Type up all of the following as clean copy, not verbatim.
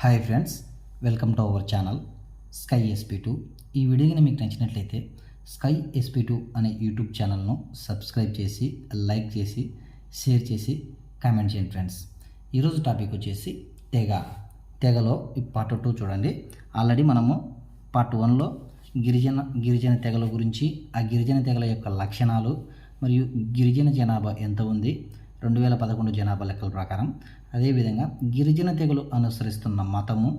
Hi friends, welcome to our channel sky SP2. ఈ వీడియోని మీకు నచ్చినట్లయితే స్కై SP2 అనే యూట్యూబ్ ఛానల్ను సబ్స్క్రైబ్ చేసి, లైక్ చేసి, షేర్ చేసి, కామెంట్ చేయండి ఫ్రెండ్స్. ఈరోజు టాపిక్ వచ్చేసి తెగలో ఈ పార్ట్ 2 చూడండి. ఆల్రెడీ మనము పార్ట్ 1లో గిరిజన తెగల గురించి, ఆ గిరిజన తెగల యొక్క లక్షణాలు మరియు గిరిజన జనాభా ఎంత ఉంది 2011 జనాభా లెక్కల ప్రకారం, అదేవిధంగా గిరిజన తెగలు అనుసరిస్తున్న మతము,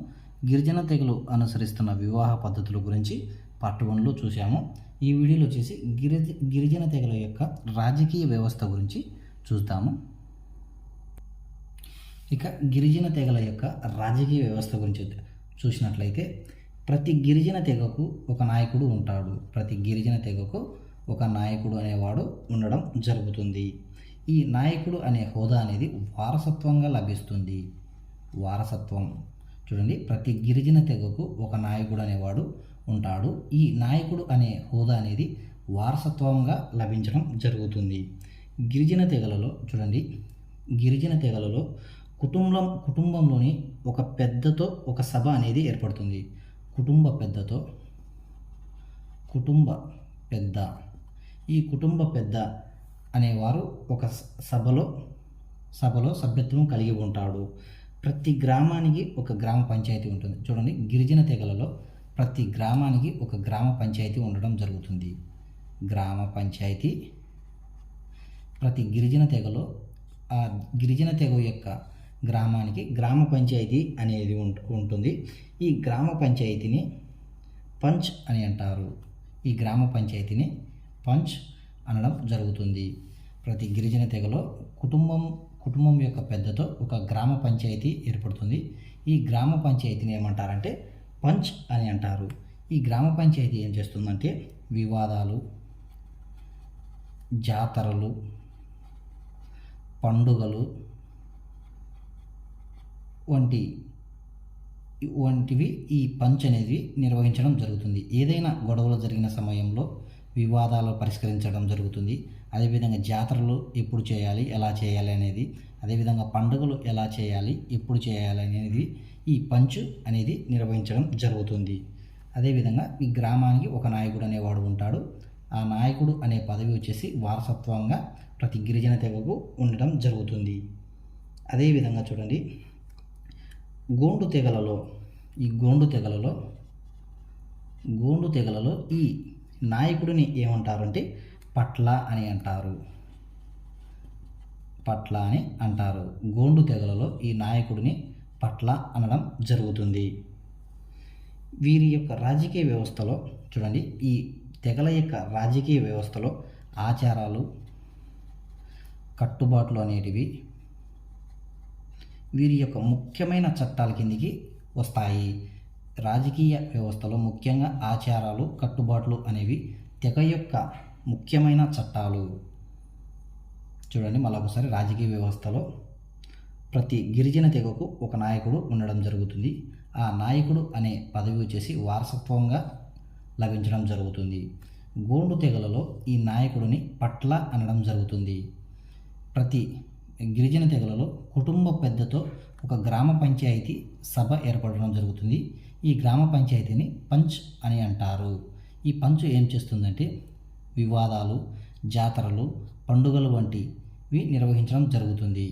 గిరిజన తెగలు అనుసరిస్తున్న వివాహ పద్ధతుల గురించి పార్ట్ 1లో చూసాము. ఈ వీడియోలో వచ్చేసి గిరిజన తెగల యొక్క రాజకీయ వ్యవస్థ గురించి చూద్దాము. ఇక గిరిజన తెగల యొక్క రాజకీయ వ్యవస్థ గురించి చూసినట్లయితే, ప్రతి గిరిజన తెగకు ఒక నాయకుడు ఉంటాడు. ప్రతి గిరిజన తెగకు ఒక నాయకుడు అనేవాడు ఉండడం జరుగుతుంది. ఈ నాయకుడు అనే హోదా అనేది వారసత్వంగా లభిస్తుంది. వారసత్వం చూడండి, ప్రతి గిరిజన తెగకు ఒక నాయకుడు అనేవాడు ఉంటాడు. ఈ నాయకుడు అనే హోదా అనేది వారసత్వంగా లభించడం జరుగుతుంది. గిరిజన తెగలలో చూడండి, గిరిజన తెగలలో కుటుంబంలోని ఒక పెద్దతో ఒక సభ అనేది ఏర్పడుతుంది. కుటుంబ పెద్ద ఈ కుటుంబ పెద్ద అనేవారు ఒక సభలో సభ్యత్వం కలిగి ఉంటాడు. ప్రతి గ్రామానికి ఒక గ్రామ పంచాయతీ ఉంటుంది. చూడండి, గిరిజన తెగలలో ప్రతి గ్రామానికి ఒక గ్రామ పంచాయతీ ఉండడం జరుగుతుంది. గ్రామ పంచాయతీ ప్రతి గిరిజన తెగలో ఆ గిరిజన తెగ యొక్క గ్రామానికి గ్రామ పంచాయతీ అనేది ఉంటుంది. ఈ గ్రామ పంచాయతీని పంచ్ అని అంటారు. ఈ గ్రామ పంచాయతీని పంచ్ అనడం జరుగుతుంది. ప్రతి గిరిజన తెగలో కుటుంబం యొక్క పెద్దతో ఒక గ్రామ పంచాయతీ ఏర్పడుతుంది. ఈ గ్రామ పంచాయతీని ఏమంటారంటే పంచ్ అని అంటారు. ఈ గ్రామ పంచాయతీ ఏం చేస్తుందంటే వివాదాలు, జాతరలు, పండుగలు వంటివి ఈ పంచ్ అనేది నిర్వహించడం జరుగుతుంది. ఏదైనా గొడవలు జరిగిన సమయంలో వివాదాలు పరిష్కరించడం జరుగుతుంది. అదేవిధంగా జాతరలు ఎప్పుడు చేయాలి, ఎలా చేయాలి అనేది, అదేవిధంగా పండుగలు ఎలా చేయాలి, ఎప్పుడు చేయాలి అనేది ఈ పంచ్ అనేది నిర్వహించడం జరుగుతుంది. అదేవిధంగా ఈ గ్రామానికి ఒక నాయకుడు అనేవాడు ఉంటాడు. ఆ నాయకుడు అనే పదవి వచ్చేసి వారసత్వంగా ప్రతి గిరిజన తెగకు ఉండడం జరుగుతుంది. అదేవిధంగా చూడండి, గోండు తెగలలో ఈ నాయకుడిని ఏమంటారంటే పట్ల అని అంటారు. గోండు తెగలలో ఈ నాయకుడిని పట్ల అనడం జరుగుతుంది. వీరి యొక్క రాజకీయ వ్యవస్థలో చూడండి, ఈ తెగల యొక్క రాజకీయ వ్యవస్థలో ఆచారాలు, కట్టుబాట్లు అనేటివి వీరి యొక్క ముఖ్యమైన చట్టాల కిందికి వస్తాయి. రాజకీయ వ్యవస్థలో ముఖ్యంగా ఆచారాలు, కట్టుబాట్లు అనేవి తెగ యొక్క ముఖ్యమైన చట్టాలు. చూడండి, మళ్ళీ ఒకసారి, రాజకీయ వ్యవస్థలో ప్రతి గిరిజన తెగకు ఒక నాయకుడు ఉండడం జరుగుతుంది. ఆ నాయకుడు అనే పదవి వచ్చేసి వారసత్వంగా లభించడం జరుగుతుంది. గోండు తెగలలో ఈ నాయకుడిని పట్ల అనడం జరుగుతుంది. ప్రతి గిరిజన తెగలలో కుటుంబ పెద్దతో ఒక గ్రామ పంచాయతీ సభ ఏర్పడడం జరుగుతుంది. ఈ గ్రామ పంచాయతీని పంచ్ అని అంటారు. ఈ పంచ్ ఏం చేస్తుందంటే వివాదాలు, జాతరలు, పండుగలు వంటివి నిర్వహించడం జరుగుతుంది.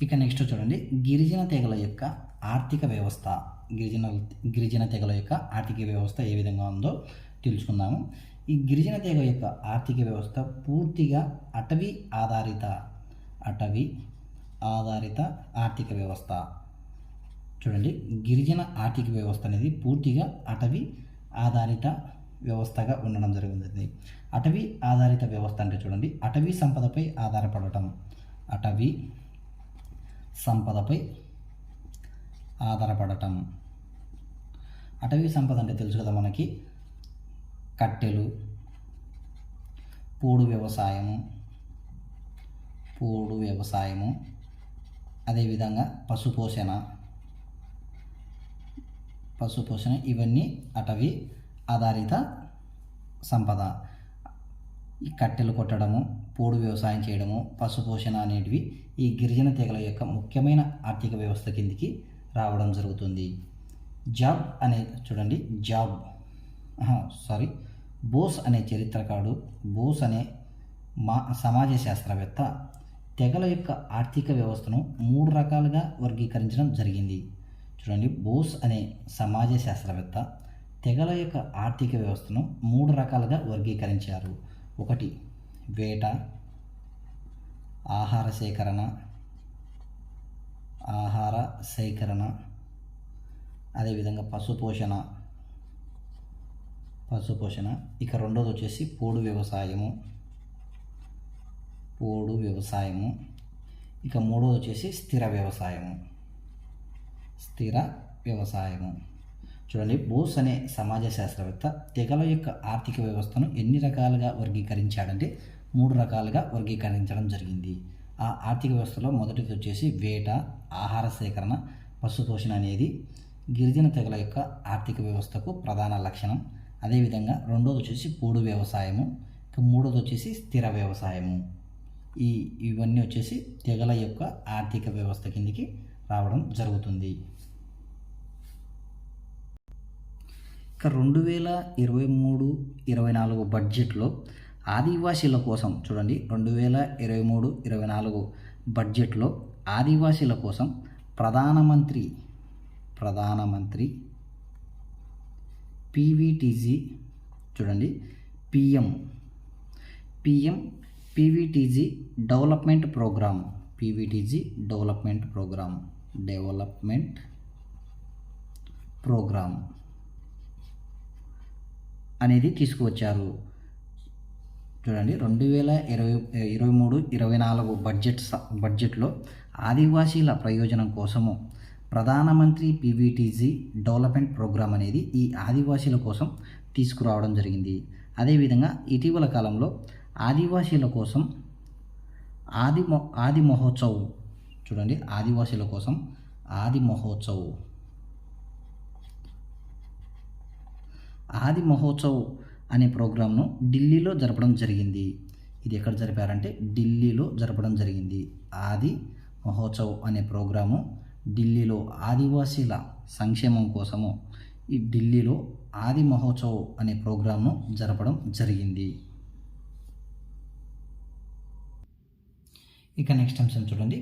ఇక నెక్స్ట్ చూడండి, గిరిజన తెగల యొక్క ఆర్థిక వ్యవస్థ. గిరిజన తెగల యొక్క ఆర్థిక వ్యవస్థ ఏ విధంగా ఉందో తెలుసుకుందాము. ఈ గిరిజన తెగ యొక్క ఆర్థిక వ్యవస్థ పూర్తిగా అటవీ ఆధారిత ఆర్థిక వ్యవస్థ. చూడండి, గిరిజన ఆర్థిక వ్యవస్థ అనేది పూర్తిగా అటవీ ఆధారిత వ్యవస్థగా ఉండడం జరుగుతుంది. అటవీ ఆధారిత వ్యవస్థ అంటే చూడండి, అటవీ సంపదపై ఆధారపడటం. అటవీ సంపద అంటే తెలుసు కదా మనకి, కట్టెలు, పోడు వ్యవసాయము, అదేవిధంగా పశుపోషణ ఇవన్నీ అటవీ ఆధారిత సంపద. ఈ కట్టెలు కొట్టడము, పోడు వ్యవసాయం చేయడము, పశుపోషణ అనేటివి ఈ గిరిజన తెగల యొక్క ముఖ్యమైన ఆర్థిక వ్యవస్థ కిందికి రావడం జరుగుతుంది. జాబ్ అనే చూడండి జాబ్ బోస్ అనే చరిత్రకారుడు, బోస్ అనే సమాజ శాస్త్రవేత్త తెగల యొక్క ఆర్థిక వ్యవస్థను 3 రకాలుగా వర్గీకరించడం జరిగింది. చూడండి, బోస్ అనే సమాజ శాస్త్రవేత్త తెగల యొక్క ఆర్థిక వ్యవస్థను 3 రకాలుగా వర్గీకరించారు. ఒకటి వేట, ఆహార సేకరణ, అదేవిధంగా పశుపోషణ. ఇక రెండోది వచ్చేసి పోడు వ్యవసాయము. ఇక మూడోది వచ్చేసి స్థిర వ్యవసాయము. చూడండి, బోస్ అనే సమాజ శాస్త్రవేత్త తెగల యొక్క ఆర్థిక వ్యవస్థను ఎన్ని రకాలుగా వర్గీకరించాడంటే 3 రకాలుగా వర్గీకరించడం జరిగింది. ఆ ఆర్థిక వ్యవస్థలో మొదటిది వచ్చేసి వేట, ఆహార సేకరణ, పశుపోషణ అనేది గిరిజన తెగల యొక్క ఆర్థిక వ్యవస్థకు ప్రధాన లక్షణం. అదేవిధంగా రెండోది వచ్చేసి పోడు వ్యవసాయము, ఇక మూడోది వచ్చేసి స్థిర వ్యవసాయము. ఇవన్నీ వచ్చేసి తెగల యొక్క ఆర్థిక వ్యవస్థ కిందికి రావడం జరుగుతుంది. ఇక 2023-24 బడ్జెట్లో ఆదివాసీల కోసం చూడండి, 2023-24 బడ్జెట్లో ఆదివాసీల కోసం ప్రధానమంత్రి పీవీటీజీ చూడండి పిఎం పీవీటీజీ డెవలప్మెంట్ ప్రోగ్రామ్ అనేది తీసుకువచ్చారు. చూడండి, 2023-24 బడ్జెట్లో ఆదివాసీల ప్రయోజనం కోసము ప్రధానమంత్రి పీవీటీజీ డెవలప్మెంట్ ప్రోగ్రామ్ అనేది ఈ ఆదివాసీల కోసం తీసుకురావడం జరిగింది. అదేవిధంగా ఇటీవల కాలంలో ఆదివాసీల కోసం ఆది మహోత్సవ్ చూడండి, ఆదివాసీల కోసం ఆది మహోత్సవ్ అనే ప్రోగ్రామ్ను ఢిల్లీలో జరపడం జరిగింది. ఇది ఎక్కడ జరిపారంటే ఢిల్లీలో జరపడం జరిగింది. ఆది మహోత్సవ్ అనే ప్రోగ్రాము ఢిల్లీలో ఆదివాసీల సంక్షేమం కోసము ఈ ఢిల్లీలో ఆది మహోత్సవ్ అనే ప్రోగ్రామ్ను జరపడం జరిగింది. ఇక నెక్స్ట్ అంశం చూడండి,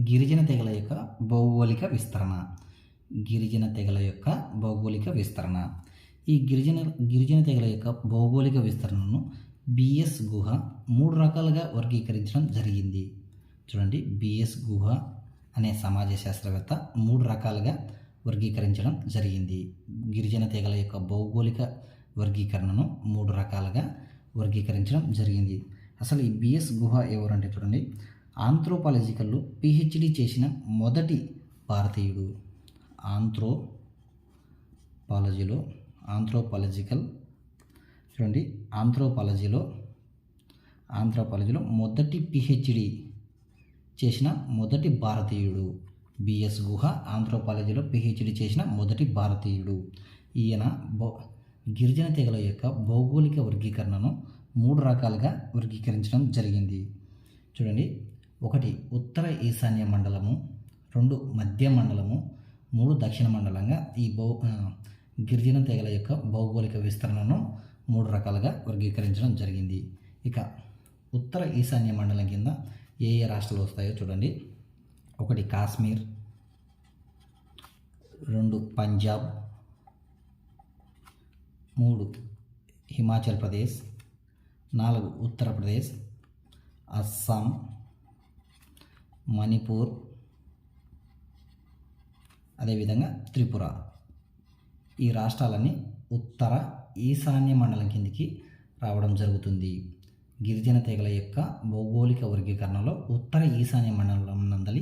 గిరిజన తెగల యొక్క భౌగోళిక విస్తరణ. ఈ గిరిజన తెగల యొక్క భౌగోళిక విస్తరణను బిఎస్ గుహ 3 రకాలుగా వర్గీకరించడం జరిగింది. చూడండి, బిఎస్ గుహ అనే సమాజ శాస్త్రవేత్త 3 రకాలుగా వర్గీకరించడం జరిగింది. గిరిజన తెగల యొక్క భౌగోళిక వర్గీకరణను 3 రకాలుగా వర్గీకరించడం జరిగింది. అసలు ఈ బిఎస్ గుహ ఎవరంటే చూడండి, ఆంథ్రోపాలజికల్లో పిహెచ్డి చేసిన మొదటి భారతీయుడు. ఆంథ్రోపాలజీలో మొదటి పిహెచ్డి చేసిన మొదటి భారతీయుడు బిఎస్ గుహ. ఆంథ్రోపాలజీలో పిహెచ్డి చేసిన మొదటి భారతీయుడు ఈయన. గిరిజన తెగల యొక్క భౌగోళిక వర్గీకరణను 3 రకాలుగా వర్గీకరించడం జరిగింది. చూడండి, 1 ఉత్తర ఈశాన్య మండలము, 2 మధ్య మండలము, 3 దక్షిణ మండలంగా ఈ గిరిజన తెగల యొక్క భౌగోళిక విస్తరణను 3 రకాలుగా వర్గీకరించడం జరిగింది. ఇక ఉత్తర ఈశాన్య మండలం కింద ఏ రాష్ట్రాలు వస్తాయో చూడండి. 1 కాశ్మీర్, 2 పంజాబ్, 3 హిమాచల్ ప్రదేశ్, 4 ఉత్తరప్రదేశ్, అస్సాం, మణిపూర్, అదేవిధంగా త్రిపుర. ఈ రాష్ట్రాలన్నీ ఉత్తర ఈశాన్య మండలం కిందికి రావడం జరుగుతుంది. గిరిజన తెగల యొక్క భౌగోళిక వర్గీకరణలో ఉత్తర ఈశాన్య మండలం నందలి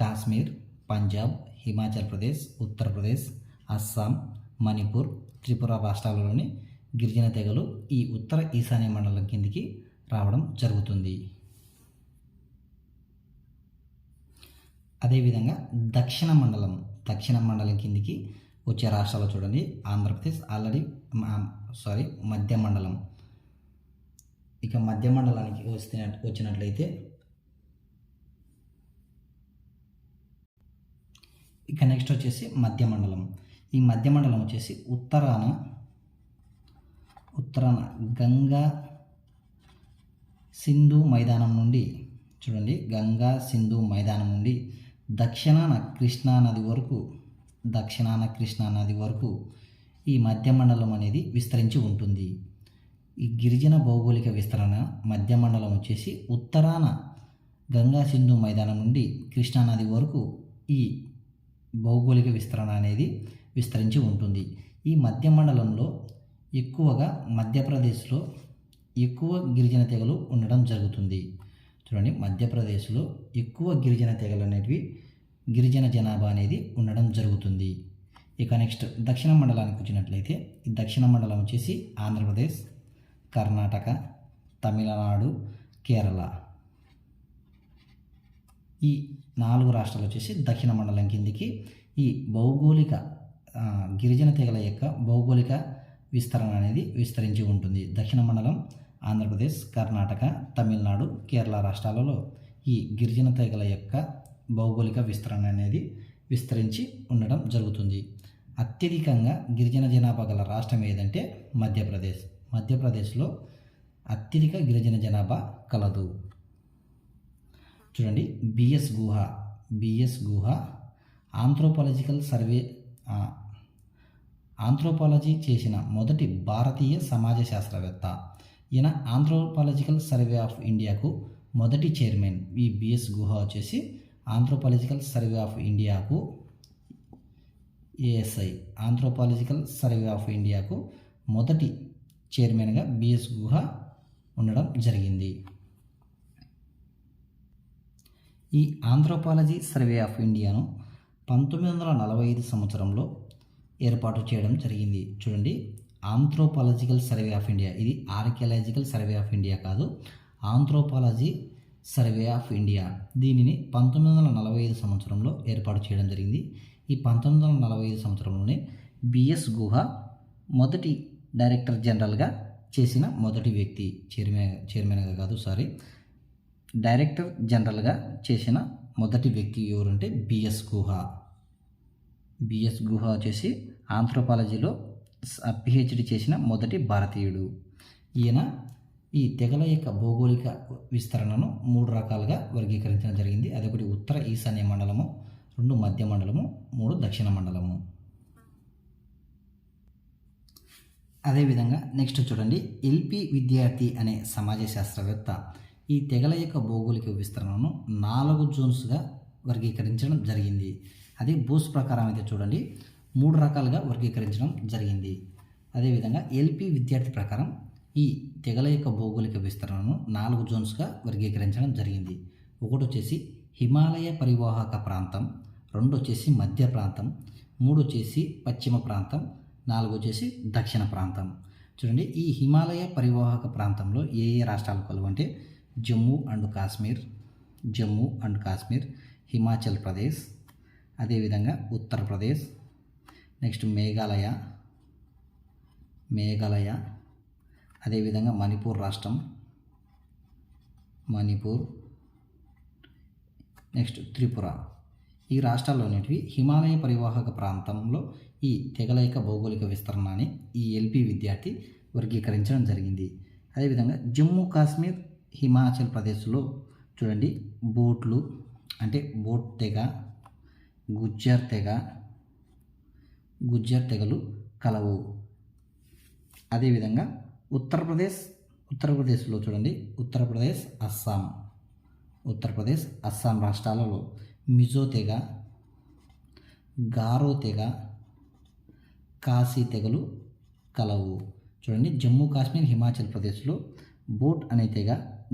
కాశ్మీర్, పంజాబ్, హిమాచల్ ప్రదేశ్, ఉత్తరప్రదేశ్, అస్సాం, మణిపూర్, త్రిపుర రాష్ట్రాలలోని గిరిజన తెగలు ఈ ఉత్తర ఈశాన్య మండలం కిందికి రావడం జరుగుతుంది. అదేవిధంగా దక్షిణ మండలం కిందికి వచ్చే రాష్ట్రాలు చూడండి. ఆంధ్రప్రదేశ్ మధ్య మండలం. ఇక మధ్య మండలానికి వచ్చినట్లయితే ఇక నెక్స్ట్ వచ్చేసి మధ్య మండలం. ఈ మధ్య మండలం వచ్చేసి ఉత్తరాన గంగా సింధు మైదానం నుండి చూడండి, గంగా సింధు మైదానం నుండి దక్షిణాన కృష్ణా నది వరకు ఈ మధ్య మండలం అనేది విస్తరించి ఉంటుంది. ఈ గిరిజన భౌగోళిక విస్తరణ మధ్య మండలం వచ్చేసి ఉత్తరాన గంగా సింధు మైదానం నుండి కృష్ణానది వరకు ఈ భౌగోళిక విస్తరణ అనేది విస్తరించి ఉంటుంది. ఈ మధ్య మండలంలో ఎక్కువగా మధ్యప్రదేశ్లో ఎక్కువ గిరిజన తెగలు ఉండడం జరుగుతుంది. చూడండి, మధ్యప్రదేశ్లో ఎక్కువ గిరిజన తెగలు అనేటివి, గిరిజన జనాభా అనేది ఉండడం జరుగుతుంది. ఇక నెక్స్ట్ దక్షిణ మండలానికి వచ్చినట్లయితే ఈ దక్షిణ మండలం వచ్చేసి ఆంధ్రప్రదేశ్, కర్ణాటక, తమిళనాడు, కేరళ, ఈ 4 రాష్ట్రాలు వచ్చేసి దక్షిణ మండలం కిందికి ఈ భౌగోళిక గిరిజన తెగల యొక్క భౌగోళిక విస్తరణ అనేది విస్తరించి ఉంటుంది. దక్షిణ మండలం ఆంధ్రప్రదేశ్, కర్ణాటక, తమిళనాడు, కేరళ రాష్ట్రాలలో ఈ గిరిజన తెగల యొక్క భౌగోళిక విస్తరణ అనేది విస్తరించి ఉండడం జరుగుతుంది. అత్యధికంగా గిరిజన జనాభా గల రాష్ట్రం ఏదంటే మధ్యప్రదేశ్లో అత్యధిక గిరిజన జనాభా కలదు. చూడండి, బిఎస్ గుహ ఆంథ్రోపాలజీ చేసిన మొదటి భారతీయ సమాజ శాస్త్రవేత్త. ఈయన ఆంథ్రోపాలజికల్ సర్వే ఆఫ్ ఇండియాకు మొదటి చైర్మన్. ఈ బిఎస్ గుహ వచ్చేసి ఆంథ్రోపాలజికల్ సర్వే ఆఫ్ ఇండియాకు ఏఎస్ఐ ఆంథ్రోపాలజికల్ సర్వే ఆఫ్ ఇండియాకు మొదటి చైర్మన్గా బిఎస్ గుహ ఉండడం జరిగింది. ఈ ఆంథ్రోపాలజీ సర్వే ఆఫ్ ఇండియాను 1945 సంవత్సరంలో ఏర్పాటు చేయడం జరిగింది. చూడండి, ఆంథ్రోపాలజికల్ సర్వే ఆఫ్ ఇండియా, ఇది ఆర్కియాలజికల్ సర్వే ఆఫ్ ఇండియా కాదు, ఆంథ్రోపాలజీ సర్వే ఆఫ్ ఇండియా. దీనిని 1945 సంవత్సరంలో ఏర్పాటు చేయడం జరిగింది. ఈ 1945 సంవత్సరంలోనే బిఎస్ గుహ మొదటి డైరెక్టర్ జనరల్గా చేసిన మొదటి వ్యక్తి. చైర్మన్గా కాదు, డైరెక్టర్ జనరల్గా చేసిన మొదటి వ్యక్తి ఎవరంటే బిఎస్ గుహ. బిఎస్ గుహ వచ్చేసి ఆంథ్రోపాలజీలో పిహెచ్డి చేసిన మొదటి భారతీయుడు. ఈయన ఈ తెగల యొక్క భౌగోళిక విస్తరణను 3 రకాలుగా వర్గీకరించడం జరిగింది. అదొకటి ఉత్తర ఈశాన్య మండలము, 2 మధ్య మండలము, 3 దక్షిణ మండలము. అదేవిధంగా నెక్స్ట్ చూడండి, ఎల్పి విద్యార్థి అనే సమాజ శాస్త్రవేత్త ఈ తెగల యొక్క భౌగోళిక విస్తరణను 4 జోన్స్గా వర్గీకరించడం జరిగింది. అదే బోస్ ప్రకారం అయితే చూడండి 3 రకాలుగా వర్గీకరించడం జరిగింది. అదేవిధంగా ఎల్పి విద్యార్థి ప్రకారం ఈ తెగల యొక్క భౌగోళిక విస్తరణను 4 జోన్స్గా వర్గీకరించడం జరిగింది. ఒకటి వచ్చేసి హిమాలయ పరివాహక ప్రాంతం, 2 వచ్చేసి మధ్య ప్రాంతం, 3 వచ్చేసి పశ్చిమ ప్రాంతం, 4 వచ్చేసి దక్షిణ ప్రాంతం. చూడండి, ఈ హిమాలయ పరివాహక ప్రాంతంలో ఏ రాష్ట్రాలు కలవు అంటే జమ్మూ అండ్ కాశ్మీర్, హిమాచల్ ప్రదేశ్, అదేవిధంగా ఉత్తరప్రదేశ్, నెక్స్ట్ మేఘాలయ, అదేవిధంగా మణిపూర్ రాష్ట్రం, నెక్స్ట్ త్రిపుర. ఈ రాష్ట్రాల్లోనివి హిమాలయ పరివాహక ప్రాంతంలో ఈ తెగల యొక్క భౌగోళిక విస్తరణని ఈ ఎల్పి విద్యార్థి వర్గీకరించడం జరిగింది. అదేవిధంగా జమ్మూ కాశ్మీర్, హిమాచల్ ప్రదేశ్లో చూడండి బోట్లు అంటే బోట్ తెగ, గుజ్జర్ తెగలు కలవు. అదేవిధంగా ఉత్తరప్రదేశ్లో చూడండి ఉత్తరప్రదేశ్, అస్సాం రాష్ట్రాలలో మిజో తెగ, గారో తెగ, కాశీ తెగలు కలవు. చూడండి, జమ్మూ కాశ్మీర్, హిమాచల్ ప్రదేశ్లో బోట్ అనే తెగ,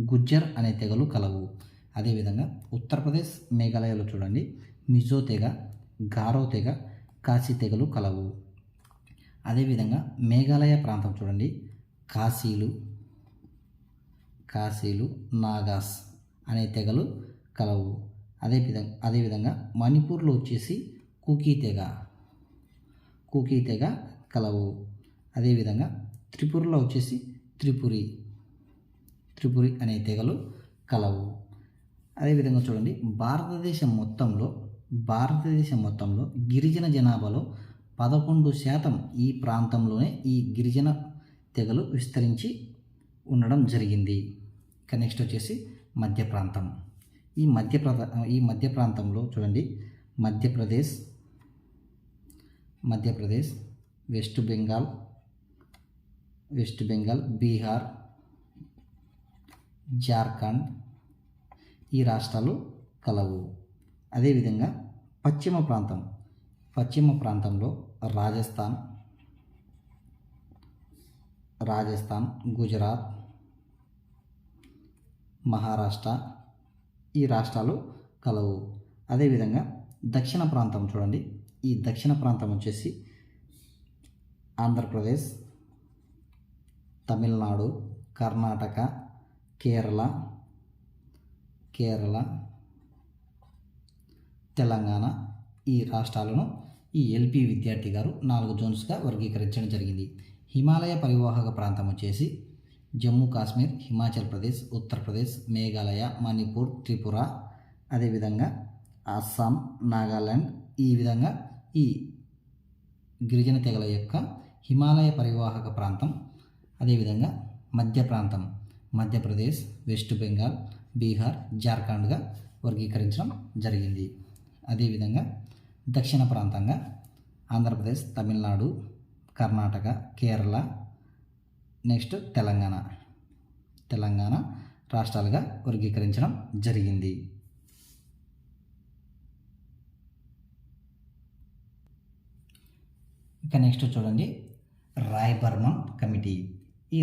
గుజ్జర్ అనే తెగలు కలవు. అదేవిధంగా ఉత్తరప్రదేశ్, మేఘాలయలో చూడండి మిజో తెగ, గారో తెగ, కాశీ తెగలు కలవు. అదేవిధంగా మేఘాలయ ప్రాంతం చూడండి కాశీలు, నాగాస్ అనే తెగలు కలవు. అదేవిధంగా మణిపూర్లో వచ్చేసి కుకీ తెగ కలవు. అదేవిధంగా త్రిపురలో వచ్చేసి త్రిపురి అనే తెగలు కలవు. అదేవిధంగా చూడండి, భారతదేశం మొత్తంలో భారతదేశం మొత్తంలో గిరిజన జనాభాలో 11% ఈ ప్రాంతంలోనే ఈ గిరిజన తెగలు విస్తరించి ఉండడం జరిగింది. ఇక నెక్స్ట్ వచ్చేసి మధ్య ప్రాంతం. ఈ మధ్య ప్రాంతంలో చూడండి, మధ్యప్రదేశ్, వెస్ట్ బెంగాల్, బీహార్, జార్ఖండ్ ఈ రాష్ట్రాలు కలవు. అదేవిధంగా పశ్చిమ ప్రాంతంలో రాజస్థాన్, గుజరాత్, మహారాష్ట్ర ఈ రాష్ట్రాలు కలవు. అదేవిధంగా దక్షిణ ప్రాంతం చూడండి, ఈ దక్షిణ ప్రాంతం వచ్చేసి ఆంధ్రప్రదేశ్, తమిళనాడు, కర్ణాటక, కేరళ, తెలంగాణ ఈ రాష్ట్రాలను ఈ ఎల్పి విద్యార్థి గారు 4 జోన్స్గా వర్గీకరించడం జరిగింది. హిమాలయ పరివాహక ప్రాంతం వచ్చేసి జమ్మూ కాశ్మీర్, హిమాచల్ ప్రదేశ్, ఉత్తరప్రదేశ్, మేఘాలయ, మణిపూర్, త్రిపుర, అదేవిధంగా అస్సాం, నాగాల్యాండ్ ఈ విధంగా ఈ గిరిజన తెగల యొక్క హిమాలయ పరివాహక ప్రాంతం. అదేవిధంగా మధ్య ప్రాంతం మధ్యప్రదేశ్, వెస్ట్ బెంగాల్, బీహార్, జార్ఖండ్గా వర్గీకరించడం జరిగింది. అదేవిధంగా దక్షిణ ప్రాంతంగా ఆంధ్రప్రదేశ్, తమిళనాడు, కర్ణాటక, కేరళ, నెక్స్ట్ తెలంగాణ రాష్ట్రాలుగా వర్గీకరించడం జరిగింది. ఇక నెక్స్ట్ చూడండి, రాయబర్మన్ కమిటీ. ఈ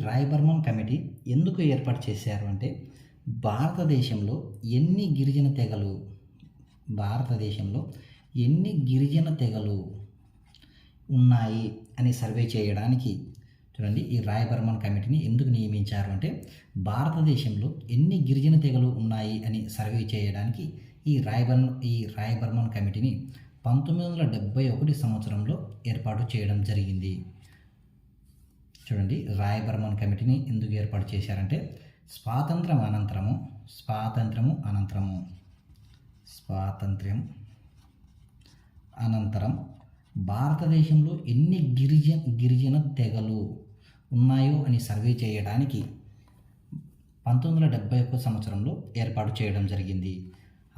రాయబర్మన్ కమిటీ ఎందుకు ఏర్పాటు చేశారు అంటే, భారతదేశంలో ఎన్ని గిరిజన తెగలు ఉన్నాయి అని సర్వే చేయడానికి చూడండి, ఈ రాయబర్మన్ కమిటీని ఎందుకు నియమించారు అంటే, భారతదేశంలో ఎన్ని గిరిజన తెగలు ఉన్నాయి అని సర్వే చేయడానికి ఈ రాయబర్మన్ కమిటీని 1971 సంవత్సరంలో ఏర్పాటు చేయడం జరిగింది. చూడండి, రాయబర్మన్ కమిటీని ఎందుకు ఏర్పాటు చేశారంటే, స్వాతంత్ర్యం అనంతరం భారతదేశంలో ఎన్ని గిరిజన తెగలు ఉన్నాయో అని సర్వే చేయడానికి 1971 సంవత్సరంలో ఏర్పాటు చేయడం జరిగింది.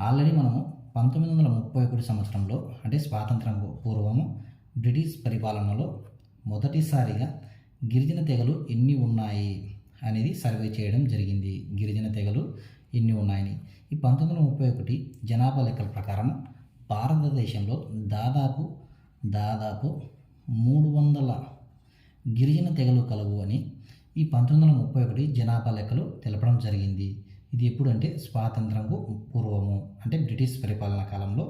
ఆల్రెడీ మనము 1931 సంవత్సరంలో అంటే స్వాతంత్రం పూర్వము బ్రిటిష్ పరిపాలనలో మొదటిసారిగా గిరిజన తెగలు ఎన్ని ఉన్నాయి అనేది సర్వే చేయడం జరిగింది. గిరిజన తెగలు ఎన్ని ఉన్నాయని. ఈ 1931 జనాభా లెక్కల ప్రకారం భారతదేశంలో దాదాపు 300 గిరిజన తెగలు కలవు అని ఈ 1931 జనాభా లెక్కలు తెలపడం జరిగింది. ఇది ఎప్పుడు అంటే స్వాతంత్రంకు పూర్వము అంటే బ్రిటిష్ పరిపాలన కాలంలో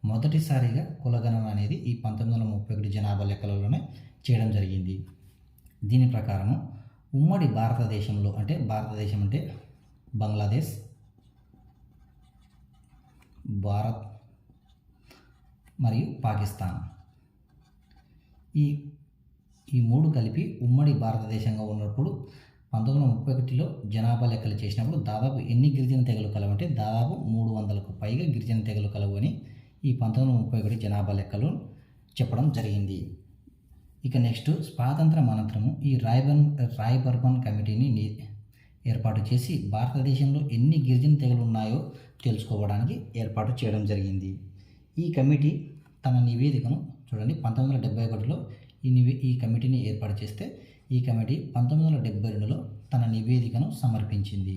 మొదటిసారిగా కులగణన అనేది ఈ 1931 జనాభా లెక్కలలోనే చేయడం జరిగింది. దీని ప్రకారము ఉమ్మడి భారతదేశంలో అంటే భారతదేశం అంటే బంగ్లాదేశ్, భారత్ మరియు పాకిస్తాన్ ఈ మూడు కలిపి ఉమ్మడి భారతదేశంగా ఉన్నప్పుడు 1931లో జనాభా లెక్కలు చేసినప్పుడు దాదాపు ఎన్ని గిరిజన తెగలు కలవంటే దాదాపు 300కు పైగా గిరిజన తెగలు కలవు అని ఈ 1931 జనాభా లెక్కలు చెప్పడం జరిగింది. ఇక నెక్స్ట్ స్వాతంత్రం అనంతరము ఈ రాయబర్మన్ కమిటీని ఏర్పాటు చేసి భారతదేశంలో ఎన్ని గిరిజన తెగలు ఉన్నాయో తెలుసుకోవడానికి ఏర్పాటు చేయడం జరిగింది. ఈ కమిటీ తన నివేదికను చూడండి 1971లో ఈ కమిటీని ఏర్పాటు చేస్తే ఈ కమిటీ 1972లో తన నివేదికను సమర్పించింది.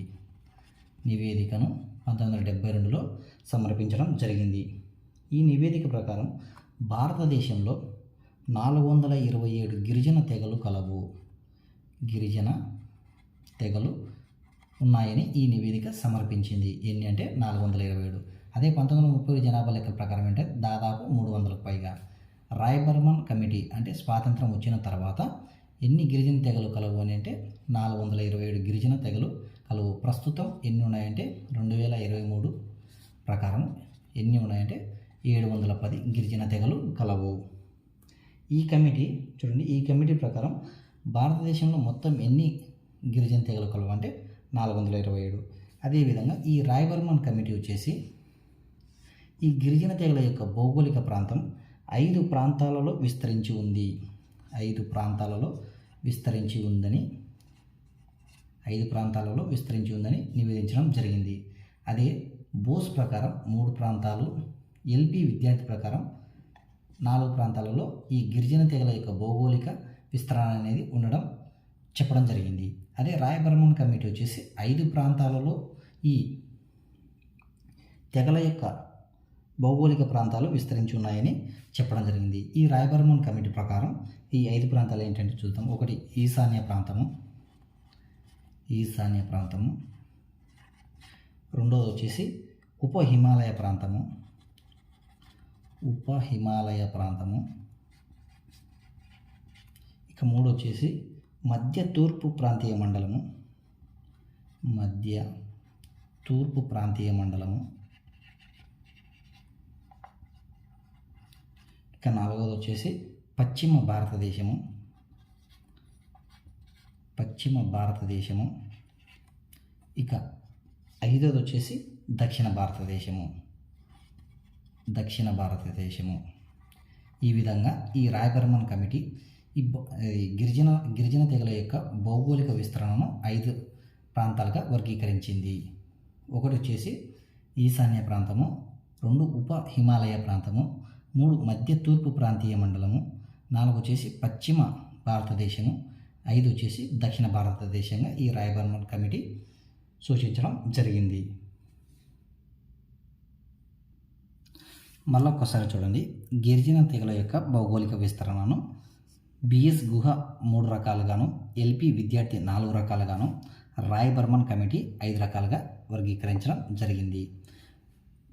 1972లో సమర్పించడం జరిగింది. ఈ నివేదిక ప్రకారం భారతదేశంలో 427 గిరిజన తెగలు ఉన్నాయని ఈ నివేదిక సమర్పించింది. ఎన్ని అంటే 427. అదే 1930 జనాభా లెక్కల ప్రకారం అంటే దాదాపు 300కు పైగా. రాయబర్మన్ కమిటీ అంటే స్వాతంత్రం వచ్చిన తర్వాత ఎన్ని గిరిజన తెగలు కలవు అని అంటే 427 గిరిజన తెగలు కలవు. ప్రస్తుతం ఎన్ని ఉన్నాయంటే 2023 ప్రకారం ఎన్ని ఉన్నాయంటే 710 గిరిజన తెగలు కలవు. ఈ కమిటీ చూడండి, ఈ కమిటీ ప్రకారం భారతదేశంలో మొత్తం ఎన్ని గిరిజన తెగలు కలవు అంటే 427. అదేవిధంగా ఈ రాయబర్మన్ కమిటీ వచ్చేసి ఈ గిరిజన తెగల యొక్క భౌగోళిక ప్రాంతం 5 ప్రాంతాలలో విస్తరించి ఉంది. 5 ప్రాంతాలలో విస్తరించి ఉందని 5 ప్రాంతాలలో విస్తరించి ఉందని నివేదించడం జరిగింది. అదే బోస్ ప్రకారం 3 ప్రాంతాలు, ఎల్పి విద్యార్థి ప్రకారం 4 ప్రాంతాలలో ఈ గిరిజన తెగల యొక్క భౌగోళిక విస్తరణ అనేది ఉండడం చెప్పడం జరిగింది. అదే రాయబర్మన్ కమిటీ వచ్చేసి 5 ప్రాంతాలలో ఈ తెగల యొక్క భౌగోళిక ప్రాంతాలు విస్తరించి ఉన్నాయని చెప్పడం జరిగింది. ఈ రాయబర్మన్ కమిటీ ప్రకారం ఈ 5 ప్రాంతాలు ఏంటంటే చూద్దాం. ఒకటి ఈశాన్య ప్రాంతము, రెండోది వచ్చేసి ఉప హిమాలయ ప్రాంతము, ఇక మూడు వచ్చేసి మధ్య తూర్పు ప్రాంతీయ మండలము, ఇక నాలుగోది వచ్చేసి పశ్చిమ భారతదేశము, ఇక ఐదోది వచ్చేసి దక్షిణ భారతదేశము. ఈ విధంగా ఈ రాయబర్మన్ కమిటీ ఈ గిరిజన తెగల యొక్క భౌగోళిక విస్తరణను 5 ప్రాంతాలుగా వర్గీకరించింది. ఒకటి వచ్చేసి ఈశాన్య ప్రాంతము, 2 ఉప హిమాలయ ప్రాంతము, 3 మధ్య తూర్పు ప్రాంతీయ మండలము, 4 వచ్చేసి పశ్చిమ భారతదేశము, 5 వచ్చేసి దక్షిణ భారతదేశంగా ఈ రాయబర్మన్ కమిటీ సూచించడం జరిగింది. మళ్ళొక్కసారి చూడండి. గిరిజన తెగల యొక్క భౌగోళిక విస్తరణను బిఎస్ గుహ 3 రకాలుగాను, ఎల్పి విద్యార్థి 4 రకాలుగాను, రాయబర్మన్ కమిటీ 5 రకాలుగా వర్గీకరించడం జరిగింది.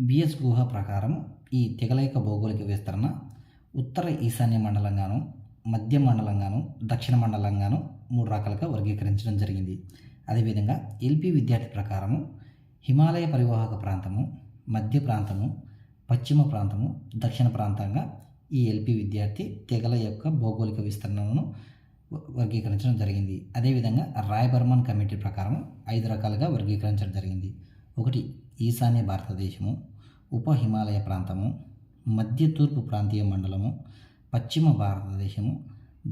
బిఎస్ గుహ ప్రకారం ఈ తెగల యొక్క భౌగోళిక విస్తరణ ఉత్తర ఈశాన్య మండలంగాను, మధ్య మండలంగాను, దక్షిణ మండలంగాను 3 రకాలుగా వర్గీకరించడం జరిగింది. అదేవిధంగా ఎల్పి విద్యార్థి ప్రకారము హిమాలయ పరివాహక ప్రాంతము, మధ్య ప్రాంతము, పశ్చిమ ప్రాంతము, దక్షిణ ప్రాంతంగా ఈ ఎల్పి విద్యార్థి తెగల యొక్క భౌగోళిక విస్తరణను వర్గీకరించడం జరిగింది. అదేవిధంగా రాయబర్మన్ కమిటీ ప్రకారం 5 రకాలుగా వర్గీకరించడం జరిగింది. ఒకటి ఈశాన్య భారతదేశము, ఉప హిమాలయ ప్రాంతము, మధ్య తూర్పు ప్రాంతీయ మండలము, పశ్చిమ భారతదేశము,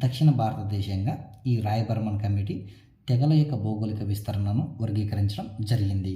దక్షిణ భారతదేశంగా ఈ రాయబర్మన్ కమిటీ తెగల యొక్క భౌగోళిక విస్తరణను వర్గీకరించడం జరిగింది.